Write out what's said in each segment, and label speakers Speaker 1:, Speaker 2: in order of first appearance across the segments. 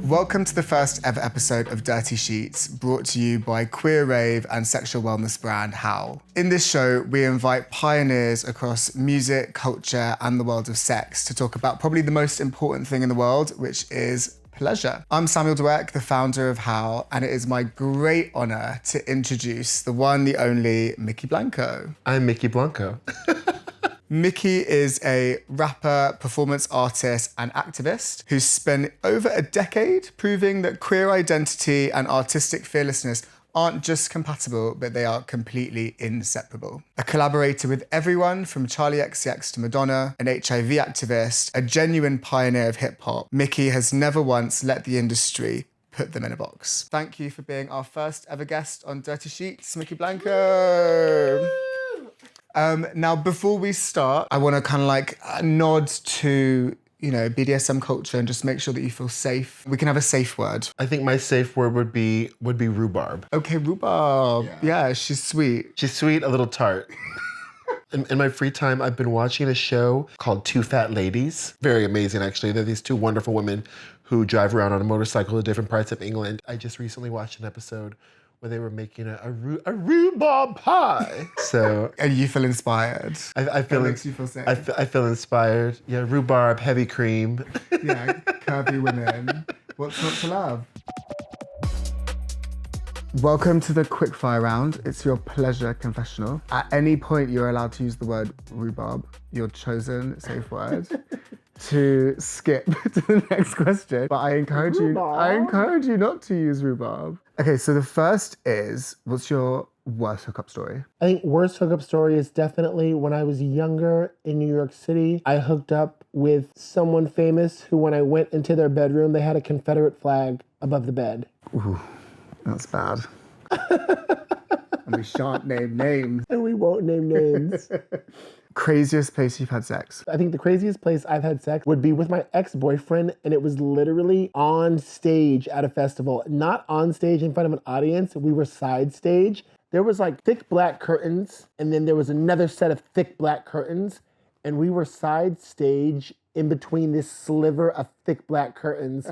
Speaker 1: Welcome to the first ever episode of Dirty Sheets, brought to you by queer rave and sexual wellness brand HOWL. In this show, we invite pioneers across music, culture, and the world of sex to talk about probably the most important thing in the world, which is pleasure. I'm Samuel Douek, the founder of HOWL, and it is my great honor to introduce the one, the only, Mykki Blanco.
Speaker 2: I'm Mykki Blanco.
Speaker 1: Mykki is a rapper, performance artist, and activist who's spent over a decade proving that queer identity and artistic fearlessness aren't just compatible, but they are completely inseparable. A collaborator with everyone from Charlie XCX to Madonna, an HIV activist, a genuine pioneer of hip hop, Mykki has never once let the industry put them in a box. Thank you for being our first ever guest on Dirty Sheets, Mykki Blanco. Now, before we start, I want to kind of nod to, BDSM culture and just make sure that you feel safe. We can have a safe word.
Speaker 2: I think my safe word would be rhubarb.
Speaker 1: Okay, rhubarb. Yeah, she's sweet.
Speaker 2: She's sweet, a little tart. In my free time, I've been watching a show called Two Fat Ladies. Very amazing, actually. They're these two wonderful women who drive around on a motorcycle to different parts of England. I just recently watched an episode where they were making a rhubarb pie. So,
Speaker 1: and you feel inspired.
Speaker 2: I feel
Speaker 1: that makes you feel safe.
Speaker 2: I feel inspired. Yeah, rhubarb, heavy cream.
Speaker 1: Yeah, curvy women. What's not to love? Welcome to the quickfire round. It's your pleasure confessional. At any point, you're allowed to use the word rhubarb, your chosen safe word, to skip to the next question. But I encourage you not to use rhubarb. Okay, so the first is, what's your worst hookup story?
Speaker 3: I think worst hookup story is definitely when I was younger in New York City. I hooked up with someone famous who, when I went into their bedroom, they had a Confederate flag above the bed.
Speaker 1: Ooh, that's bad. And we shan't name names.
Speaker 3: And we won't name names.
Speaker 1: Craziest place you've had sex?
Speaker 3: I think the craziest place I've had sex would be with my ex-boyfriend, and it was literally on stage at a festival. Not on stage in front of an audience. We were side stage. There was thick black curtains, and then there was another set of thick black curtains, and we were side stage in between this sliver of thick black curtains.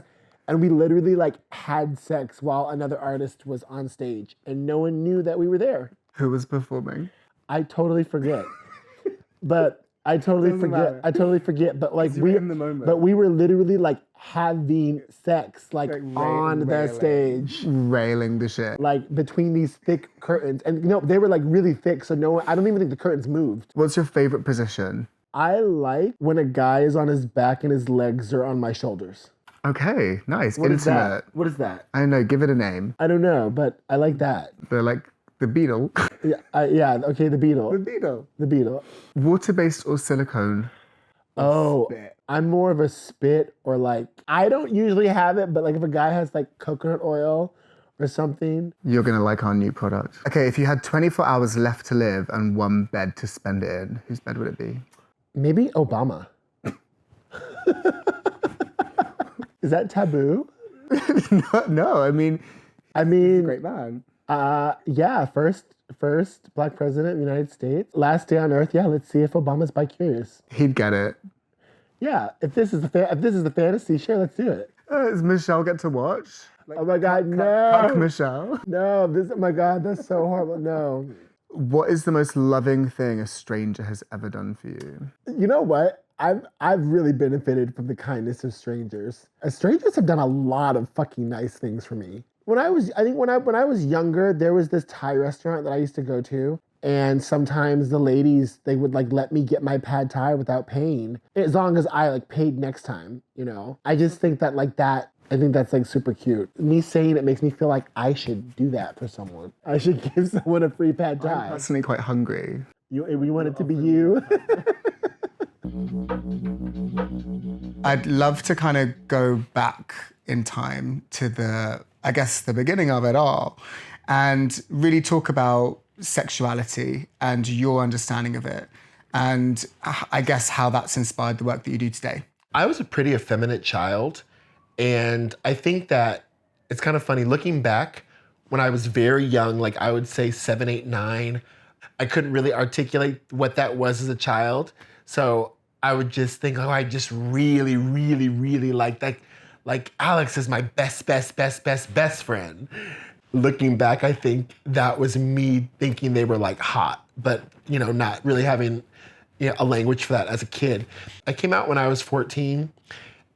Speaker 3: And we literally had sex while another artist was on stage, and no one knew that we were there.
Speaker 1: Who was performing?
Speaker 3: I totally forget. But I totally forget. But
Speaker 1: in the moment.
Speaker 3: But we were literally having sex on the stage,
Speaker 1: railing the shit,
Speaker 3: between these thick curtains, and they were really thick. So I don't even think the curtains moved.
Speaker 1: What's your favorite position?
Speaker 3: I like when a guy is on his back and his legs are on my shoulders.
Speaker 1: Okay, nice.
Speaker 3: What
Speaker 1: Intimate.
Speaker 3: is that? What is that?
Speaker 1: I don't know. Give it a name.
Speaker 3: I don't know, but I like that.
Speaker 1: They're the beetle.
Speaker 3: Yeah. Okay, the beetle.
Speaker 1: The beetle. Water-based or silicone?
Speaker 3: Spit. I'm more of a spit or I don't usually have it, but if a guy has coconut oil or something.
Speaker 1: You're gonna like our new product. Okay, if you had 24 hours left to live and one bed to spend it in, whose bed would it be?
Speaker 3: Maybe Obama. Is that taboo?
Speaker 1: No, I mean, he's a great man.
Speaker 3: Yeah, first black president of the United States. Last day on Earth. Yeah, let's see if Obama's bi-curious.
Speaker 1: He'd get it.
Speaker 3: Yeah, if this is the fantasy, sure, let's do it.
Speaker 1: Does Michelle get to watch?
Speaker 3: Oh my God, no.
Speaker 1: Cuck Michelle.
Speaker 3: No, oh my God, that's so horrible. No.
Speaker 1: What is the most loving thing a stranger has ever done for you?
Speaker 3: You know what? I've really benefited from the kindness of strangers. Strangers have done a lot of fucking nice things for me. When I was younger, there was this Thai restaurant that I used to go to, and sometimes the ladies, they would let me get my pad Thai without paying, as long as I paid next time, I just think that I think that's super cute. Me saying it makes me feel like I should do that for someone. I should give someone a free pad Thai.
Speaker 1: I'm personally quite hungry.
Speaker 3: You want it to be you?
Speaker 1: I'd love to kind of go back in time to the beginning of it all and really talk about sexuality and your understanding of it and I guess how that's inspired the work that you do today.
Speaker 2: I was a pretty effeminate child, and I think that it's kind of funny looking back when I was very young, I would say 7, 8, 9, I couldn't really articulate what that was as a child. So I would just think, I just really, really, really like like Alex is my best friend. Looking back, I think that was me thinking they were like hot, but not really having a language for that as a kid. I came out when I was 14,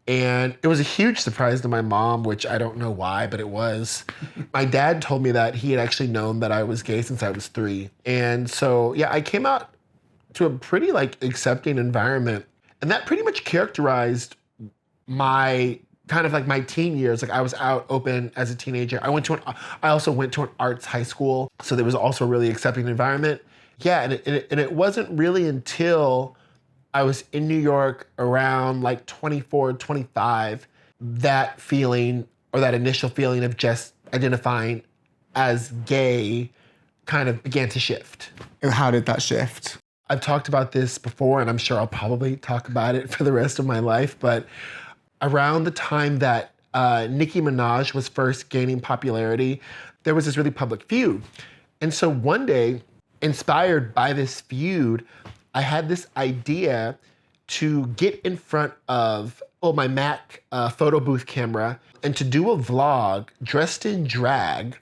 Speaker 2: and it was a huge surprise to my mom, which I don't know why, but it was. My dad told me that he had actually known that I was gay since I was 3. And so, yeah, I came out to a pretty like accepting environment. And that pretty much characterized my kind of like my teen years. Like I was out open as a teenager. I also went to an arts high school. So there was also a really accepting environment. Yeah, and it wasn't really until I was in New York around like 24, 25, that feeling or that initial feeling of just identifying as gay kind of began to shift.
Speaker 1: How did that shift?
Speaker 2: I've talked about this before, and I'm sure I'll probably talk about it for the rest of my life, but around the time that Nicki Minaj was first gaining popularity, there was this really public feud. And so one day, inspired by this feud, I had this idea to get in front of my Mac photo booth camera and to do a vlog dressed in drag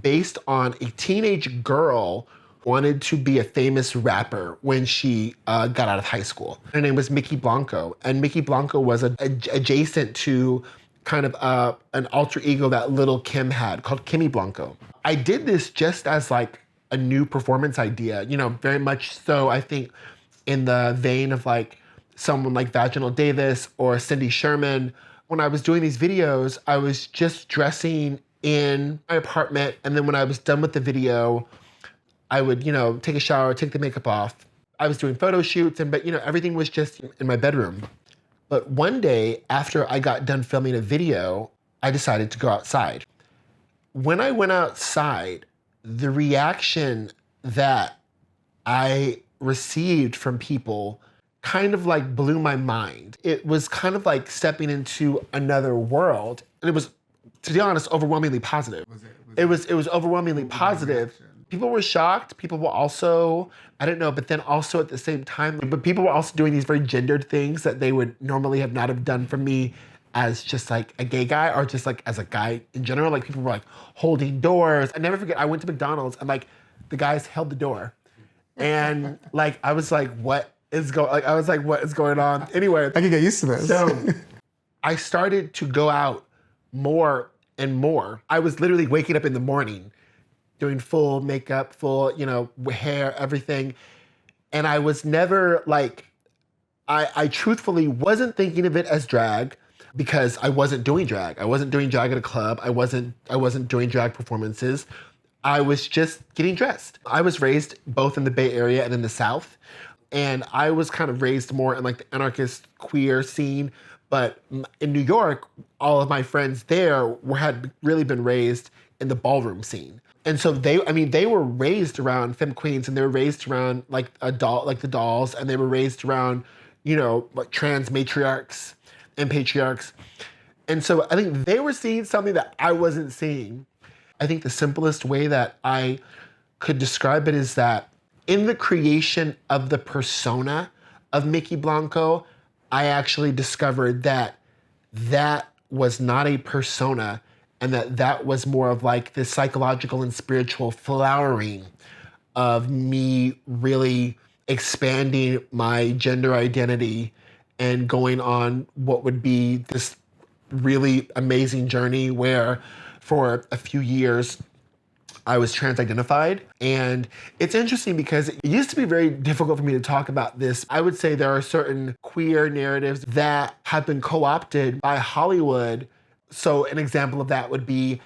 Speaker 2: based on a teenage girl who wanted to be a famous rapper when she got out of high school. Her name was Mykki Blanco, and Mykki Blanco was adjacent to kind of an alter ego that Little Kim had called Kimmy Blanco. I did this just as like a new performance idea, very much so I think in the vein of like someone like Vaginal Davis or Cindy Sherman. When I was doing these videos, I was just dressing in my apartment, and then when I was done with the video, I would, take a shower, take the makeup off. I was doing photo shoots, but everything was just in my bedroom. But one day, after I got done filming a video, I decided to go outside. When I went outside, the reaction that I received from people kind of like blew my mind. It was kind of like stepping into another world. And it was, to be honest, overwhelmingly positive. It was overwhelmingly positive. People were shocked. People were also, I don't know, but then also at the same time, but people were also doing these very gendered things that they would normally have not have done for me as just like a gay guy or just like as a guy in general. Like people were like holding doors. I never forget, I went to McDonald's and like the guys held the door. And like, I was like, what is going on? Anyway.
Speaker 1: I can get used to this.
Speaker 2: So I started to go out more and more. I was literally waking up in the morning, doing full makeup, full, hair, everything. And I was never like, I truthfully wasn't thinking of it as drag because I wasn't doing drag. I wasn't doing drag at a club. I wasn't doing drag performances. I was just getting dressed. I was raised both in the Bay Area and in the South. And I was kind of raised more in like the anarchist queer scene. But in New York, all of my friends there had really been raised in the ballroom scene. And so they were raised around femme queens, and they were raised around like the dolls, and they were raised around, like trans matriarchs and patriarchs. And so I think they were seeing something that I wasn't seeing. I think the simplest way that I could describe it is that in the creation of the persona of Mykki Blanco, I actually discovered that that was not a persona, and that was more of like this psychological and spiritual flowering of me really expanding my gender identity and going on what would be this really amazing journey where for a few years I was trans-identified. And it's interesting because it used to be very difficult for me to talk about this. I would say there are certain queer narratives that have been co-opted by Hollywood. So an example of that would be,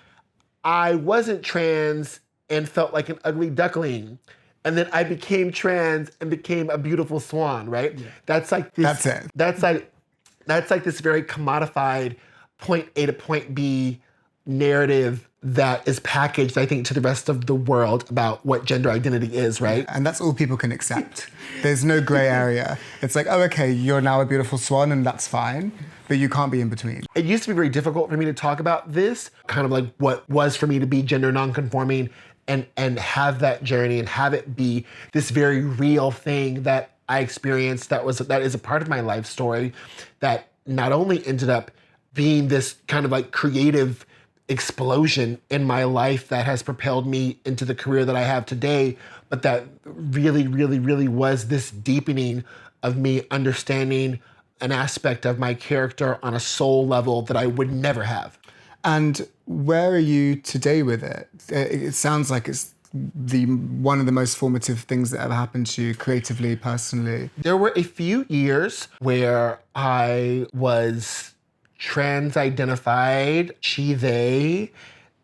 Speaker 2: I wasn't trans and felt like an ugly duckling. And then I became trans and became a beautiful swan, right? Yeah. That's like this, that's like this very commodified point A to point B narrative that is packaged, I think, to the rest of the world about what gender identity is, right?
Speaker 1: And that's all people can accept. There's no gray area. It's like, oh, okay, you're now a beautiful swan and that's fine, but you can't be in between.
Speaker 2: It used to be very difficult for me to talk about this, kind of like what was for me to be gender nonconforming and have that journey and have it be this very real thing that I experienced that is a part of my life story that not only ended up being this kind of like creative explosion in my life that has propelled me into the career that I have today, but that really, really, really was this deepening of me understanding an aspect of my character on a soul level that I would never have.
Speaker 1: And where are you today with it? It sounds like it's one of the most formative things that ever happened to you creatively, personally.
Speaker 2: There were a few years where I was trans-identified, she, they,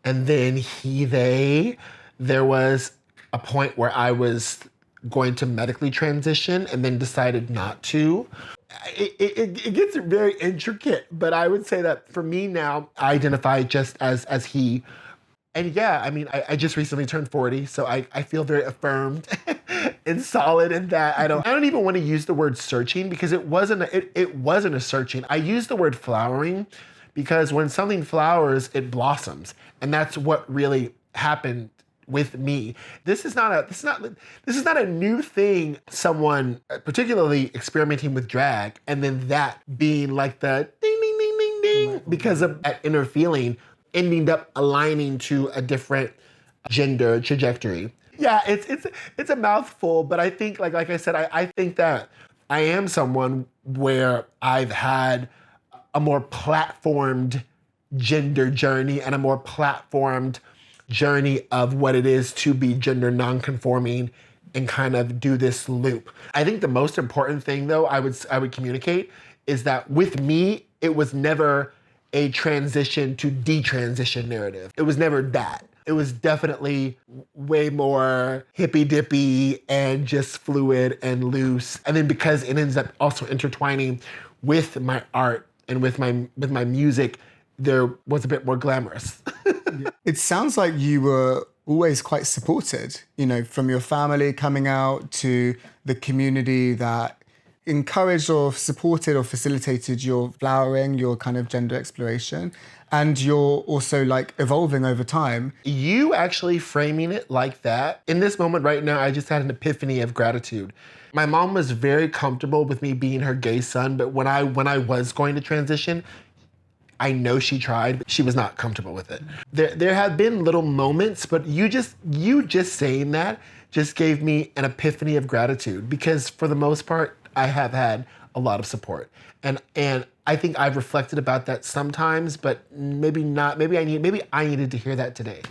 Speaker 2: and then he, they. There was a point where I was going to medically transition and then decided not to. It gets very intricate, but I would say that for me now, I identify just as he. And yeah, I mean, I just recently turned 40, so I feel very affirmed and solid in that. I don't even want to use the word searching because it wasn't a searching. I use the word flowering because when something flowers, it blossoms. And that's what really happened with me. This is not a new thing, someone particularly experimenting with drag, and then that being like the ding, ding, ding, ding, ding, because of that inner feeling ending up aligning to a different gender trajectory. Yeah, it's a mouthful, but I think, like I said, I think that I am someone where I've had a more platformed gender journey and a more platformed journey of what it is to be gender non-conforming and kind of do this loop. I think the most important thing, though, I would communicate is that with me, it was never a transition to detransition narrative. It was never that. It was definitely way more hippy-dippy and just fluid and loose. And then because it ends up also intertwining with my art and with my music, there was a bit more glamorous.
Speaker 1: It sounds like you were always quite supported, from your family coming out to the community that encouraged or supported or facilitated your flowering, your kind of gender exploration. And you're also like evolving over time.
Speaker 2: You actually framing it like that, in this moment right now, I just had an epiphany of gratitude. My mom was very comfortable with me being her gay son, but when I was going to transition, I know she tried, but she was not comfortable with it. There have been little moments, but you just saying that just gave me an epiphany of gratitude because for the most part, I have had a lot of support. And I think I've reflected about that sometimes, but maybe not. Maybe I needed to hear that today.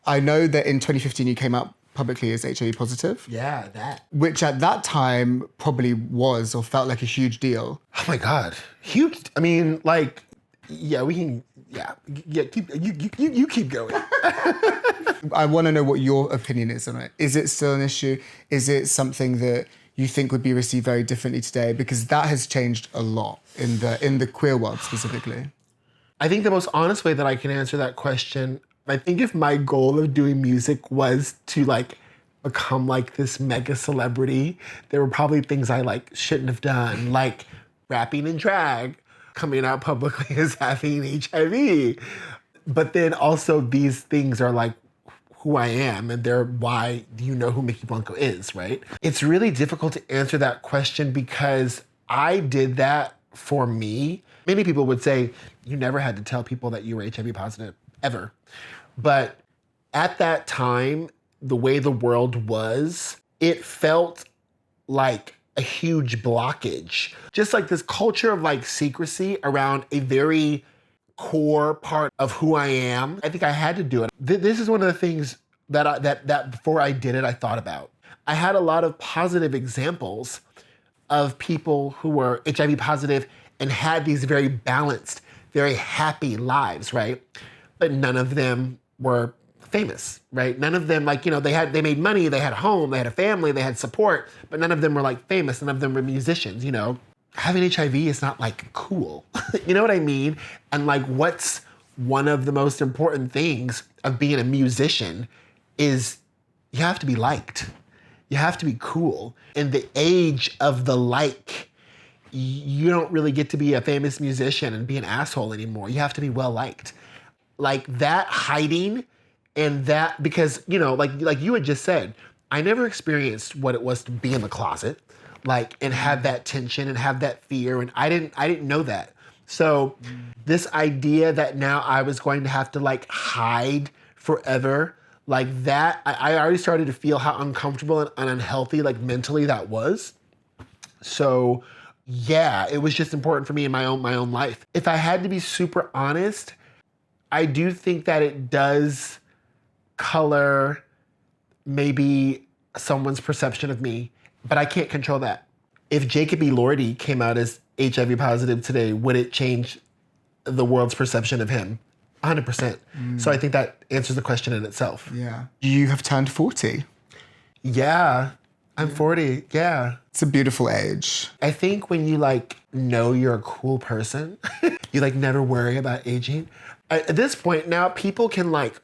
Speaker 1: I know that in 2015 you came out publicly as HIV positive.
Speaker 2: Yeah, that.
Speaker 1: Which at that time probably was or felt like a huge deal.
Speaker 2: Oh my God, huge. I mean, like, yeah, we can. Yeah. You keep going.
Speaker 1: I want to know what your opinion is on it. Is it still an issue? Is it something that you think would be received very differently today? Because that has changed a lot in the queer world specifically.
Speaker 2: I think the most honest way that I can answer that question, I think if my goal of doing music was to like become like this mega celebrity, there were probably things I like shouldn't have done, like rapping in drag, coming out publicly as having HIV. But then also these things are like who I am, and they're why do you know who Mykki Blanco is, right? It's really difficult to answer that question because I did that for me. Many people would say, you never had to tell people that you were HIV positive, ever. But at that time, the way the world was, it felt like a huge blockage. Just like this culture of like secrecy around a very core part of who I am. I think I had to do it. This is one of the things that before I did it, I thought about. I had a lot of positive examples of people who were HIV positive and had these very balanced, very happy lives, right? But none of them were famous, right? None of them, like, they made money, they had a home, they had a family, they had support, but none of them were like famous, none of them were musicians, Having HIV is not like cool. You know what I mean? And like what's one of the most important things of being a musician is you have to be liked. You have to be cool. In the age of the like, you don't really get to be a famous musician and be an asshole anymore. You have to be well liked. Like that hiding and that, because, like you had just said, I never experienced what it was to be in the closet. And have that tension and have that fear. And I didn't know that. So this idea that now I was going to have to like hide forever, like that, I already started to feel how uncomfortable and unhealthy, like mentally that was. So yeah, it was just important for me in my own life. If I had to be super honest, I do think that it does color maybe someone's perception of me, but I can't control that. If Jacob Elordi came out as HIV positive today, would it change the world's perception of him? 100%. So I think that answers the question in itself.
Speaker 1: Yeah. You have turned 40.
Speaker 2: Yeah, I'm 40. Yeah.
Speaker 1: It's a beautiful age.
Speaker 2: I think when you like know you're a cool person, you like never worry about aging. At this point now, people can like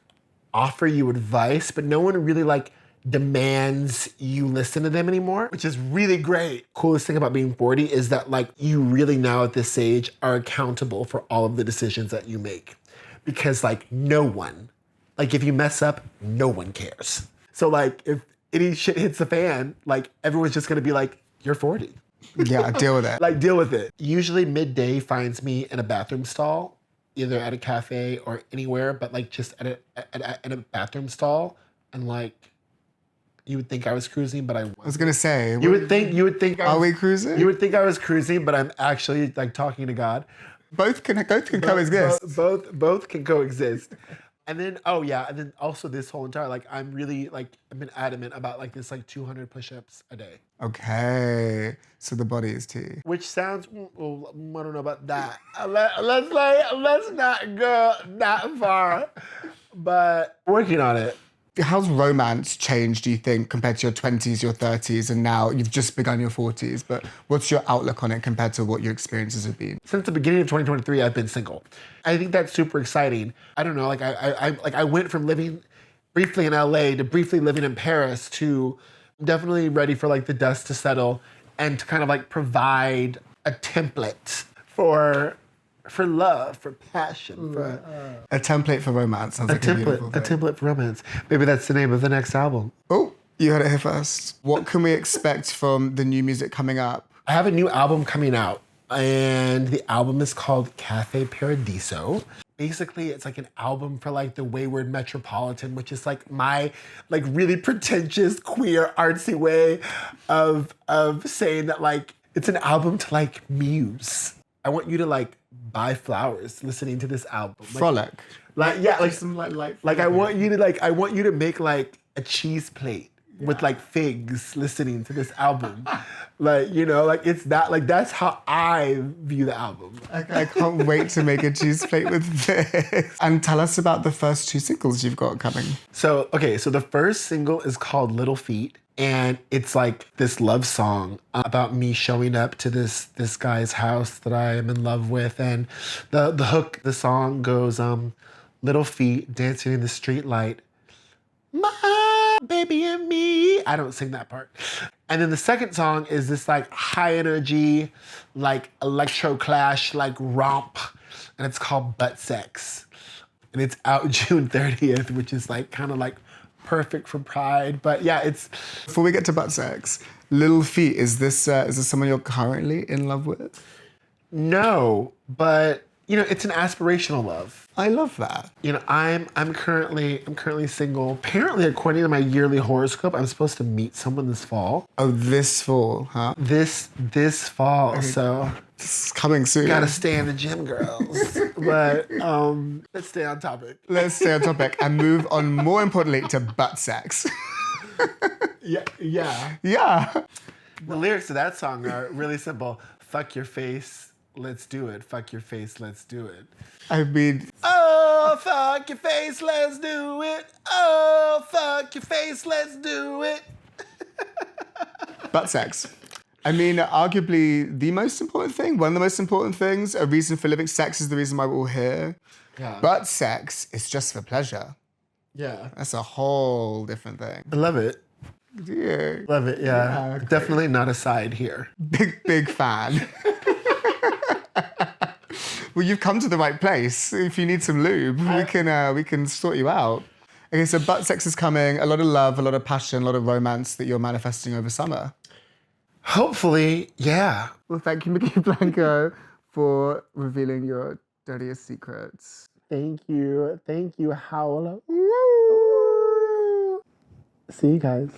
Speaker 2: offer you advice, but no one really like demands you listen to them anymore, which is really great. Coolest thing about being 40 is that like you really now at this age are accountable for all of the decisions that you make. Because like no one, like if you mess up, no one cares. So like if any shit hits the fan, like everyone's just gonna be like, you're 40.
Speaker 1: Yeah, deal with it.
Speaker 2: Like deal with it. Usually midday finds me in a bathroom stall, either at a cafe or anywhere, but like just at a bathroom stall. And like, you would think I was cruising, but I wasn't.
Speaker 1: I was gonna say.
Speaker 2: You would think
Speaker 1: Are we cruising?
Speaker 2: You would think I was cruising, but I'm actually like talking to God.
Speaker 1: Both can coexist.
Speaker 2: Both can coexist. And then, oh yeah, and then also this whole entire, like, I'm really, like, I've been adamant about, like, this, like, 200 push-ups a day.
Speaker 1: Okay, so the body is tea.
Speaker 2: Which sounds, well, I don't know about that. Let's not go that far. But working on it.
Speaker 1: How's romance changed, do you think, compared to your 20s, your 30s, and now you've just begun your 40s? But what's your outlook on it compared to what your experiences have been?
Speaker 2: Since the beginning of 2023, I've been single. I think that's super exciting. I don't know, like I went from living briefly in LA to briefly living in Paris to definitely ready for like the dust to settle and to kind of like provide a template for love, for passion, for
Speaker 1: A template for romance sounds like a beautiful thing.
Speaker 2: A template for romance. Maybe that's the name of the next album.
Speaker 1: Oh, you heard it here first. What can we expect from the new music coming up?
Speaker 2: I have a new album coming out, and the album is called Cafe Paradiso. Basically, it's like an album for like the wayward metropolitan, which is like my like really pretentious queer artsy way of saying that like it's an album to like muse. I want you to like buy flowers listening to this album.
Speaker 1: Frolic.
Speaker 2: Like yeah, like
Speaker 1: some like
Speaker 2: I want you to make like a cheese plate with like figs listening to this album. Like, you know, like it's that, like that's how I view the album.
Speaker 1: I can't wait to make a cheese plate with this. And tell us about the first two singles you've got coming.
Speaker 2: So the first single is called Little Feet. And it's like this love song about me showing up to this guy's house that I am in love with. And the hook, the song goes, little feet dancing in the street light. My baby and me. I don't sing that part. And then the second song is this like high energy, like electro clash, like romp. And it's called Butt Sex. And it's out June 30th, which is like kind of like perfect for Pride. But yeah, it's...
Speaker 1: Before we get to Butt Sex, Little Feet, is this someone you're currently in love with?
Speaker 2: No, but you know, it's an aspirational love.
Speaker 1: I love that.
Speaker 2: You know, I'm currently single. Apparently, according to my yearly horoscope, I'm supposed to meet someone this fall.
Speaker 1: Oh, this fall, huh?
Speaker 2: This fall, okay. So
Speaker 1: it's coming soon.
Speaker 2: Gotta stay in the gym, girls. But let's stay on topic.
Speaker 1: Let's stay on topic and move on, more importantly, to butt sex.
Speaker 2: Yeah. The lyrics to that song are really simple. Fuck your face. Let's do it. Fuck your face. Let's do it.
Speaker 1: I mean...
Speaker 2: Oh, fuck your face. Let's do it. Oh, fuck your face. Let's do it.
Speaker 1: Butt sex. I mean, arguably the most important thing, one of the most important things, a reason for living. Sex is the reason why we're all here.
Speaker 2: Yeah.
Speaker 1: Butt sex is just for pleasure.
Speaker 2: Yeah.
Speaker 1: That's a whole different thing.
Speaker 2: I love it.
Speaker 1: Do you?
Speaker 2: Love it, yeah. Definitely not a side here.
Speaker 1: Big fan. Well, you've come to the right place. If you need some lube, we can sort you out. Okay, so butt sex is coming. A lot of love, a lot of passion, a lot of romance that you're manifesting over summer.
Speaker 2: Hopefully, yeah.
Speaker 1: Well, thank you, Mykki Blanco, for revealing your dirtiest secrets.
Speaker 3: Thank you. Thank you, Howl. See you guys.